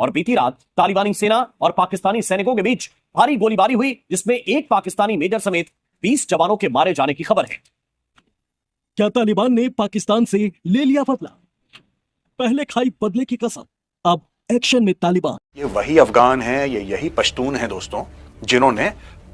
और बीती रात तालिबानी सेना और पाकिस्तानी सैनिकों के बीच भारी गोलीबारी हुई, जिसमें एक पाकिस्तानी मेजर समेत 20 जवानों के मारे जाने की खबर है। क्या तालिबान ने पाकिस्तान से ले लिया बदला? पहले खाई बदले की कसम, अब एक्शन में तालिबान। ये वही अफगान है, ये यही पश्तून है दोस्तों, जिन्होंने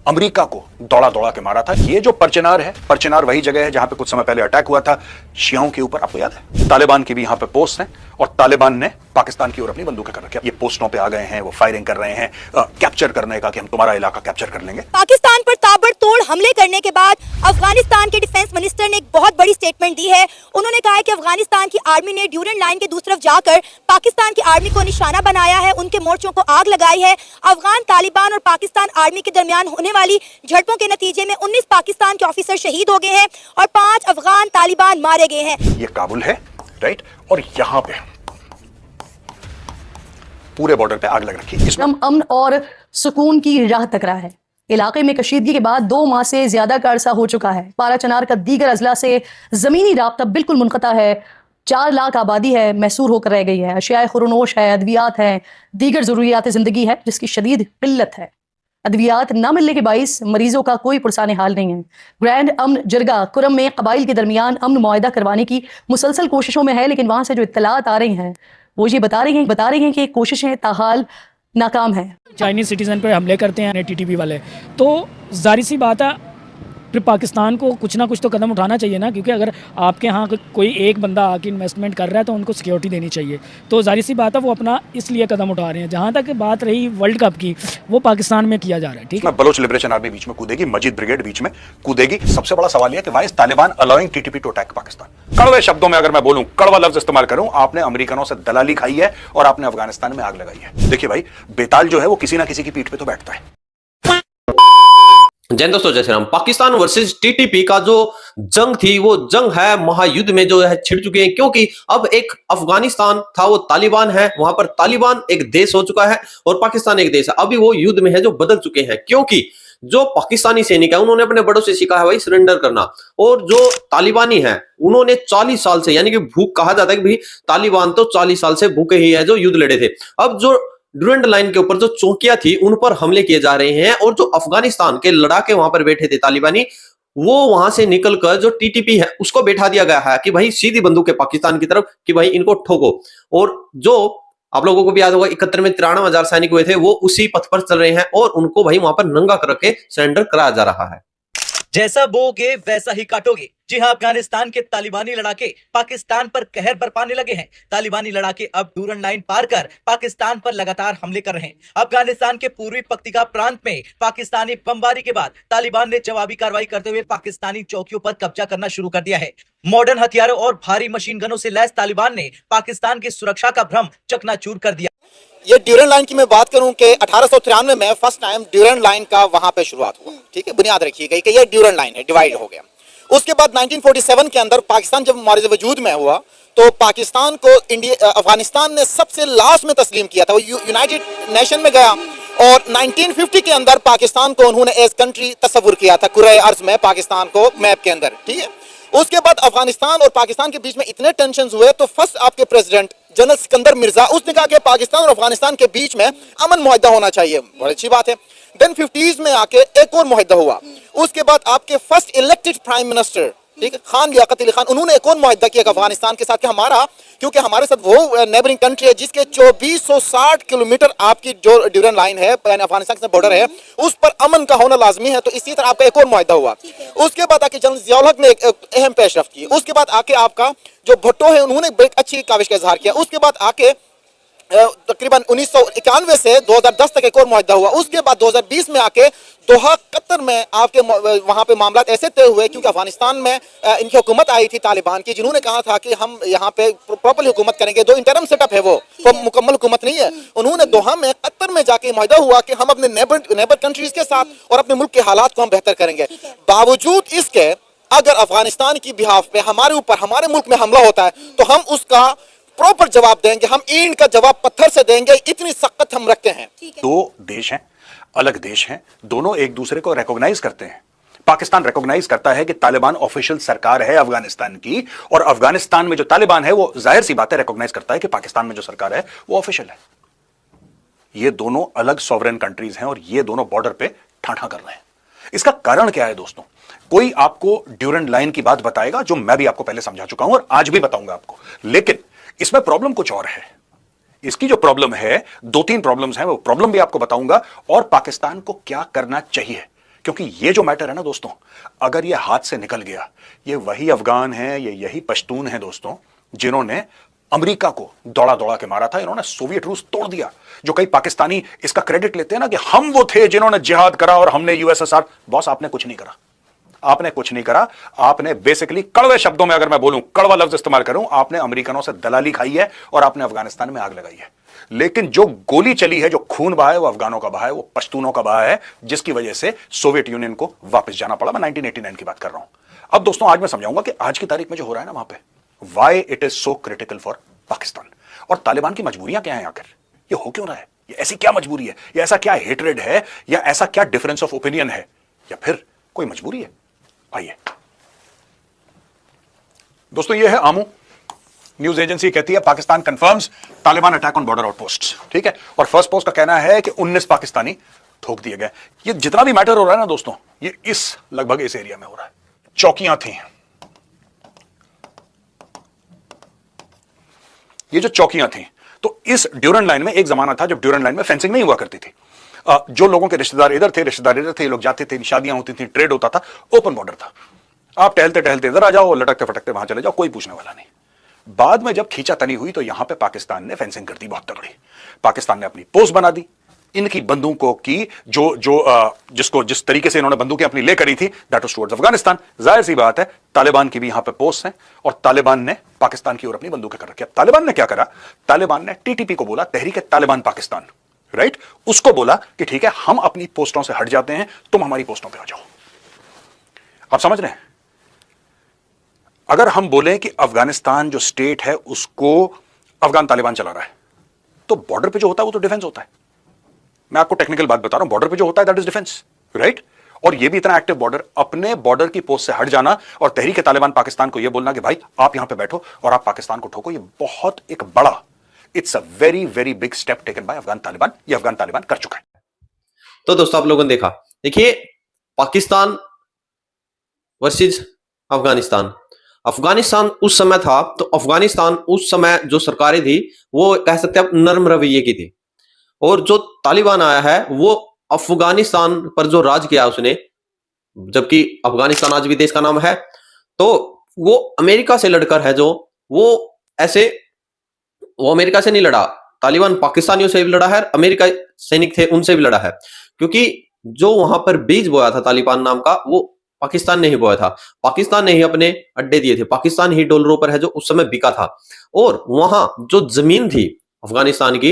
अमेरिका को दौड़ा दौड़ा के मारा था। ये जो परचनार है, परचनार वही जगह है जहां पे कुछ समय पहले अटैक हुआ था शियाओं के ऊपर, आपको याद है? तालिबान की भी यहां पे पोस्ट है और तालिबान ने पाकिस्तान की ओर अपनी बंदूकें कर रखी है। ये पोस्टों पे आ गए हैं, वो फायरिंग कर रहे हैं, कैप्चर करने का कि हम तुम्हारा इलाका कैप्चर कर लेंगे। पाकिस्तान पर ताबड़तोड़ हमले करने के बाद अफगानिस्तान के डिफेंस मिनिस्टर ने एक बहुत बड़ी स्टेटमेंट दी है। उन्होंने कहा है कि अफगानिस्तान की आर्मी ने ड्यूरेंट लाइन के दूसरी तरफ जाकर पाकिस्तान की आर्मी को निशाना बनाया है, उनके मोर्चों को आग लगाई है। अफगान तालिबान और पाकिस्तान आर्मी के दरमियान होने वाली झड़पों के नतीजे में 19 पाकिस्तान के ऑफिसर शहीद हो गए हैं और 5 अफगान तालिबान मारे गए हैं। ये काबुल है, राइट? और यहाँ पे पूरे बॉर्डर पे आग लग रखी है। अमन और सुकून की राह तकरा है। इलाके में कशीदगी के बाद 2 माह से ज्यादा का अरसा हो चुका है। पारा चनार का दीगर अजला से जमीनी राब्ता बिल्कुल मुनक़ता है। 4 लाख आबादी है, मैसूर होकर रह गई है। अशियाए खुरनोश है, अद्वियात है, दीगर ज़रूरियात ज़िंदगी है जिसकी शदीद किल्लत है। अद्वियात न मिलने के बाइस मरीजों का कोई पुरसाने हाल नहीं है। ग्रैंड अमन जरगा कुरम में कबाइल के दरमियान अमन मुआहदा करवाने की मुसलसल कोशिशों में है, लेकिन वहाँ से जो इत्तलात आ रही हैं वो ये बता रही हैं कि कोशिशें ताहाल नाकाम है। चाइनीज़ सिटीज़न पर हमले करते हैं टीटीपी वाले, तो जाहिर सी बात है फिर पाकिस्तान को कुछ ना कुछ तो कदम उठाना चाहिए ना, क्योंकि अगर आपके यहाँ कोई एक बंदा आके इन्वेस्टमेंट कर रहा है तो उनको सिक्योरिटी देनी चाहिए। तो जाहिर सी बात है वो अपना इसलिए कदम उठा रहे हैं। जहाँ तक बात रही वर्ल्ड कप की, वो पाकिस्तान में किया जा रहा है, ठीक है? बलोच लिबरेशन आर्मी बीच में कूदेगी, मजीद ब्रिगेड बीच में कूदेगी। सबसे बड़ा सवाल यह कि why is Taliban allowing TTP to attack Pakistan? कड़वे शब्दों में अगर मैं बोलूं, कड़वा लफ्ज इस्तेमाल करूं, आपने अमेरिकनों से दलाली खाई है और आपने अफगानिस्तान में आग लगाई है। देखिए भाई, बेताल जो है वो किसी ना किसी की पीठ पे तो बैठता है। जय दोस्तों, जय श्री राम। पाकिस्तान वर्सेस टीटीपी का जो जंग थी वो जंग है महायुद्ध में जो है छिड़ चुके हैं, क्योंकि अब एक अफगानिस्तान था वो तालिबान है, वहां पर तालिबान एक देश हो चुका है और पाकिस्तान एक देश है। अभी वो युद्ध में है जो बदल चुके हैं, क्योंकि जो पाकिस्तानी सैनिक है उन्होंने अपने बड़ों से सीखा है भाई सरेंडर करना, और जो तालिबानी है उन्होंने 40 साल से, यानी कि भूख कहा जाता है कि भाई तालिबान तो 40 साल से भूखे ही है जो युद्ध लड़े थे। अब जो ड्यूरेंट लाइन के ऊपर जो चौकियां थी उन पर हमले किए जा रहे हैं, और जो अफगानिस्तान के लड़ाके वहां पर बैठे थे तालिबानी, वो वहां से निकलकर जो टीटीपी है उसको बैठा दिया गया है कि भाई सीधी बंदूक है पाकिस्तान की तरफ कि भाई इनको ठोको। और जो आप लोगों को भी याद होगा 71 में 93,000 सैनिक हुए थे, वो उसी पथ पर चल रहे हैं और उनको भाई वहां पर नंगा करके सरेंडर कराया जा रहा है। जैसा बोगे वैसा ही काटोगे। जी हां, अफगानिस्तान के तालिबानी लड़ाके पाकिस्तान पर कहर बरपाने लगे हैं। तालिबानी लड़ाके अब ड्यूरेंट लाइन पार कर पाकिस्तान पर लगातार हमले कर रहे हैं। अफगानिस्तान के पूर्वी पख्तिका प्रांत में पाकिस्तानी बमबारी के बाद तालिबान ने जवाबी कार्रवाई करते हुए पाकिस्तानी चौकियों पर कब्जा करना शुरू कर दिया है। मॉडर्न हथियारों और भारी मशीन गनों से लैस तालिबान ने पाकिस्तान की सुरक्षा का भ्रम चकनाचूर कर दिया। ये ड्यूरेंट लाइन की मैं बात करूं कि 1893 में फर्स्ट टाइम ड्यूरेंट लाइन का वहां पे शुरुआत हुआ, ठीक है? बुनियाद रखी गई कि ये ड्यूरेंट लाइन है, डिवाइड हो गया। उसके बाद 1947 के अंदर पाकिस्तान जब मारिज वजूद में हुआ तो पाकिस्तान को अफगानिस्तान ने सबसे लास्ट में तस्लीम किया था। वो यूनाइटेड नेशन में गया और 1950 के अंदर पाकिस्तान को उन्होंने एज कंट्री तस्वुर किया था कुर्रे अर्ज में, पाकिस्तान को मैप के अंदर, ठीक है? उसके बाद अफगानिस्तान और पाकिस्तान के बीच में इतने टेंशन हुए तो फर्स्ट आपके प्रेसिडेंट जनरल सिकंदर मिर्जा, उसने कहा कि पाकिस्तान और अफगानिस्तान के बीच में अमन मुआहदा होना चाहिए। बड़ी अच्छी बात है। देन 50s में आके एक और मुआहदा हुआ। उसके बाद आपके फर्स्ट इलेक्टेड प्राइम मिनिस्टर, ठीक है, खान लियाकत अली खान, उन्होंने एक और मुआहदा किया अफगानिस्तान के साथ कि हमारा, क्योंकि हमारे साथ वो नेबरिंग कंट्री है जिसके 2460 किलोमीटर आपकी जो ड्यूरेंट लाइन है, अफगानिस्तान के बॉर्डर है, उस पर अमन का होना लाजमी है। तो इसी तरह आपका एक और मुआहदा हुआ। उसके बाद आके जनरल जियाउल हक ने एक अहम पेशरफ्त की। उसके बाद आके आपका जो भुट्टो है उन्होंने एक अच्छी काविश का इजहार किया। उसके बाद आके तकरीबन 1991 से 2010 तक एक और मुआहदा हुआ। उसके बाद 2020 में आके दोहा कतर में आपके वहां पे मामला ऐसे तय हुए, क्योंकि अफगानिस्तान में इनकी हुकूमत आई थी तालिबान की, जिन्होंने कहा था कि हम यहाँ पे प्रॉपर्ली हुकूमत करेंगे। जो इंटरम सेटअप है वो मुकम्मल हुकूमत नहीं है। उन्होंने दोहा में कतर में जाके मुआहदा हुआ कि हम अपने नेबर कंट्रीज के साथ और अपने मुल्क के हालात को हम बेहतर करेंगे। बावजूद इसके अगर अफगानिस्तान की बिहाफ पे हमारे ऊपर, हमारे मुल्क में हमला होता है तो हम उसका प्रॉपर जवाब देंगे, हम ईंट का जवाब पत्थर से देंगे, इतनी सख्त हम रखते हैं। दो देश हैं, अलग देश हैं, दोनों एक दूसरे को रिकॉग्नाइज करते हैं। पाकिस्तान रिकॉग्नाइज करता है कि तालिबान ऑफिशियल सरकार है अफगानिस्तान की, और अफगानिस्तान में जो तालिबान है वो जाहिर सी बात है रिकॉग्नाइज करता है कि पाकिस्तान में जो सरकार है वो ऑफिशियल है। ये दोनों अलग सॉवरेन कंट्रीज हैं और ये दोनों बॉर्डर पे ठाठा कर रहे हैं। इसका कारण क्या है दोस्तों? कोई आपको ड्यूरेंट लाइन की बात बताएगा जो मैं भी आपको पहले समझा चुका हूं और आज भी बताऊंगा आपको, लेकिन इसमें प्रॉब्लम कुछ और है। इसकी जो प्रॉब्लम है, 2-3 प्रॉब्लम्स हैं, वो प्रॉब्लम भी आपको बताऊंगा और पाकिस्तान को क्या करना चाहिए। क्योंकि ये जो मैटर है ना दोस्तों, अगर ये हाथ से निकल गया, ये वही अफगान है, ये यही पश्तून है दोस्तों, जिन्होंने अमेरिका को दौड़ा दौड़ा के मारा था। इन्होंने सोवियत रूस तोड़ दिया। जो कई पाकिस्तानी इसका क्रेडिट लेते हैं ना कि हम वो थे जिन्होंने जिहाद करा और हमने यूएसएसआर, बॉस आपने कुछ नहीं करा। आपने कुछ नहीं करा। आपने बेसिकली, कड़वे शब्दों में अगर मैं बोलूं, कड़वा लफ्ज इस्तेमाल करूं, आपने अमेरिकनों से दलाली खाई है और आपने अफगानिस्तान में आग लगाई है। लेकिन जो गोली चली है, जो खून बहा है, वो अफगानों का बहा है, वो पश्तूनों का बहा है, जिसकी वजह से सोवियत यूनियन को वापस जाना पड़ा। मैं 1989 की बात कर रहा हूं। अब दोस्तों आज मैं समझाऊंगा कि आज की तारीख में जो हो रहा है ना वहां पे, why it is so critical for Pakistan, और तालिबान की मजबूरियां क्या हैं आखिर, ये हो क्यों रहा है, ये ऐसी क्या मजबूरी है, या ऐसा क्या हेट्रेड है, या ऐसा क्या डिफरेंस ऑफ ओपिनियन है, या फिर कोई मजबूरी है। आइए दोस्तों, ये है आमू न्यूज एजेंसी, कहती है Pakistan confirms Taliban attack on border outpost. ठीक है, और फर्स्ट पोस्ट का कहना है कि 19 पाकिस्तानी ठोक दिए गए। ये जितना भी मैटर हो रहा है ना दोस्तों, ये लगभग इस एरिया में हो रहा है। चौकियां थी, ये जो चौकियां थी, तो इस ड्यूरेंट लाइन में एक जमाना था जब ड्यूरेंट लाइन में फेंसिंग नहीं हुआ करती थी। जो लोगों के रिश्तेदार इधर थे, रिश्तेदार इधर थे, ये लोग जाते थे, शादियां होती थी, ट्रेड होता था, ओपन बॉर्डर था। आप टहलते टहलते इधर आ जाओ, लटकते फटकते वहां चले जाओ, कोई पूछने वाला नहीं। बाद में जब खींचातानी हुई तो यहां पे पाकिस्तान ने फेंसिंग कर दी बहुत तगड़ी। पाकिस्तान ने अपनी पोस्ट बना दी। इनकी बंदूकों की जिसको जिस तरीके से इन्होंने बंदूकें अपनी ले करी थी, दैट वाज टुवर्ड्स अफगानिस्तान। जाहिर सी बात है, तालिबान की भी यहां पे पोस्ट हैं और तालिबान ने पाकिस्तान की ओर अपनी बंदूकें कर रखी। अब तालिबान ने क्या करा, तालिबान ने टीटीपी को बोला, तहरीक तालिबान पाकिस्तान, राइट, उसको बोला कि ठीक है, हम अपनी पोस्टों से हट जाते हैं, तुम हमारी पोस्टों पे आ जाओ। आप समझ रहे हैं? अगर हम बोलें कि अफगानिस्तान जो स्टेट है उसको अफगान तालिबान चला रहा है, तो बॉर्डर पे जो होता है वो तो डिफेंस होता है। मैं आपको टेक्निकल बात बता रहा हूं, बॉर्डर पे जो होता है दैट इज डिफेंस, राइट। और ये भी इतना एक्टिव बॉर्डर, अपने बॉर्डर की पोस्ट से हट जाना और तहरीक तालिबान पाकिस्तान को यह बोलना कि भाई आप यहां पे बैठो और आप पाकिस्तान को ठोको, ये बहुत एक बड़ा, it's a very very big step taken by Afghan Taliban. ये अफगान तालिबान कर चुका है। तो दोस्तों आप लोगों ने देखा, देखिए पाकिस्तान वर्सेस अफगानिस्तान। अफगानिस्तान उस समय था, तो अफगानिस्तान उस समय जो सरकारें थी वो कह सकते हैं नर्म रवैये की थी, और जो तालिबान आया है वो अफगानिस्तान पर जो राज किया उसने, जबकि अफगानिस्तान आज भी देश का नाम है, तो वो अमेरिका से लड़कर है, जो वो अमेरिका से नहीं लड़ा, तालिबान पाकिस्तानियों से भी लड़ा है, अमेरिका सैनिक थे उनसे भी लड़ा है, क्योंकि जो वहां पर बीज बोया था तालिबान नाम का, वो पाकिस्तान ने ही बोया था, पाकिस्तान ने ही अपने अड्डे दिए थे, पाकिस्तान ही डॉलरों पर है जो उस समय बिका था। और वहां जो जमीन थी अफगानिस्तान की,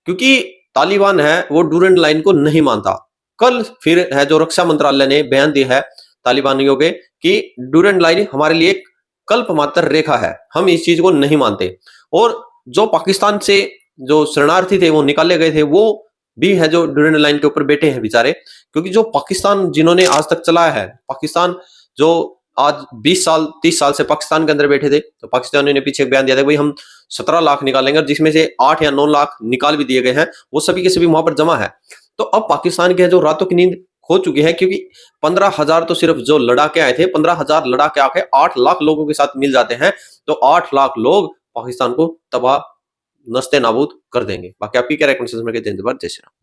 क्योंकि तालिबान है वो ड्यूरेंट लाइन को नहीं मानता। कल फिर है जो रक्षा मंत्रालय ने बयान दिया है तालिबानियों के कि ड्यूरेंट लाइन हमारे लिए एक कल्प मात्र रेखा है, हम इस चीज को नहीं मानते। और जो पाकिस्तान से जो शरणार्थी थे वो निकाले गए थे, वो भी है जो ड्यूरेंट लाइन के ऊपर बैठे हैं बेचारे, क्योंकि जो पाकिस्तान जिन्होंने आज तक चलाया है, पाकिस्तान जो आज 20 साल 30 साल से पाकिस्तान के अंदर बैठे थे, तो पाकिस्तानियों ने पीछे एक बयान दिया था भाई हम 17 लाख निकालेंगे, और जिसमें से 8 या 9 लाख निकाल भी दिए गए हैं, वो सभी के सभी वहां पर जमा है। तो अब पाकिस्तान के जो रातों की नींद खो चुकी है, क्योंकि 15,000 तो सिर्फ जो लड़ाके आए थे, 15,000 लड़ाके आके 8 लाख लोगों के साथ मिल जाते हैं, तो 8 लाख लोग पाकिस्तान को तबाह नस्ते नाबूद कर देंगे। बाकी आपकी क्या राय कमेंट सेक्शन में कहते हैं। जय श्री राम।